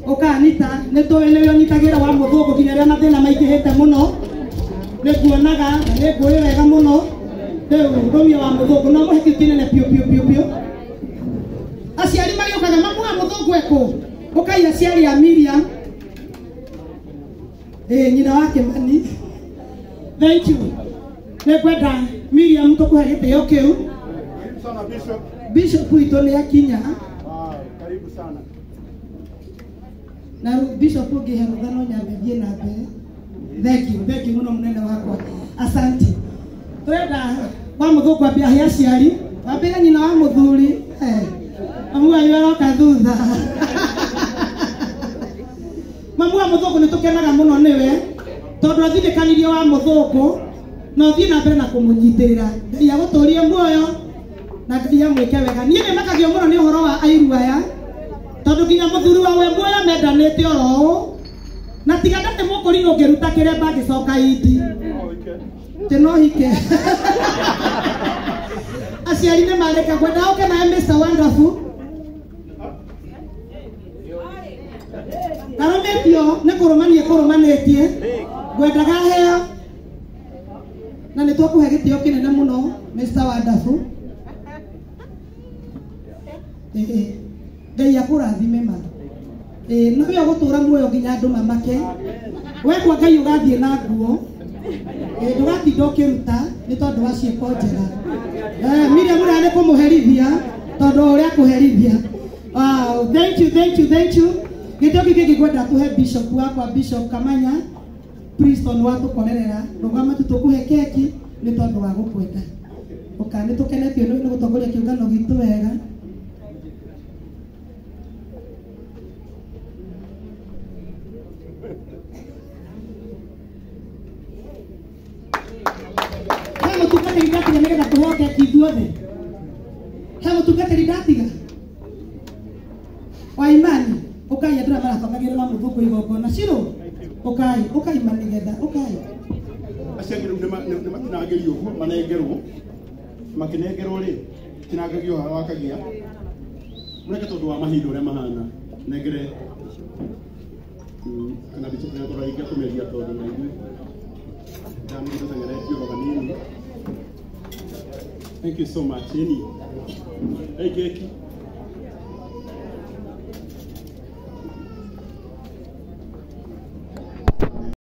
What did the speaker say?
ukanita neto ele yonitagira wa muthuku kinya ria mathina maingihite muno nikuonaga na nikuuri wega muno riu rumia wa muthuku no muhiki kinene piu aciari magiokaga mamu wa muthuku eko ukai aciari a Miriam nyina wake mani thank you nekwenda Miriam tukuhe gitio kiu sana Bishop wito ni akinya karibu sana na Bishop ugihe muthano nyambie na mbere thank you muno munene wakwa asante twenda wa muthuku ambia hia ciari wambira nyina wa muthuri mamu ayo aroka thutha mamu wa muthuku nitukenaga muno niwe tondu athirikanirie wa muthuku no thie na mbere na kumunyitirira Ngai aguturie muoyo na Ngai amwike wega nie ni makagio muno ni uhoro wa airu aya tondu nginya muthuri wawe muoyo mendanite oro na tiga ndate mukuri ungiruta kiremba ngicoka idi teno hike aciari ni mareka kwenda oke na Mr. Wonderful karometio ne kurumanetie ngwendaga heo na nä twakå he gä tä o kä nene må no Mr. Wonderful Ngai akå rathime ma no we å gå tå ra muoyo nginya andå mamake wekwa Ngai å gathiä na nguo ndå gatinda å kä ruta nä tondå wa ciäko njega Miriam å rarä kå må herithia tondå å rä a kå herithia thank you gä tä o kä kä ngwenda tå he Bishop wakwa Bishop Kamanya Priston wa tukorerera rugama tutukuhe keki ni tondu wa gukwenda ukani tukenetio ni gutongoria kiungano gitu wega kama tukatiri ndatiga nigetha tuhoe keki ithuothe kama tukatiri ndatiga wa imani ukai andå arä a marabanagä wa må thå kå igongona ciro ukai manigetha ukai aciari rä u nä matinangä rio guo manengerwo makinengerwo rä tinangagio wakagia mureke tondå wa mahinda å rä a mahana nengere kana Bishop nä atåraingia kå meria tondå na ithuä ndamä tåtengeretio roga nini. Thank you so much. Hey, keki.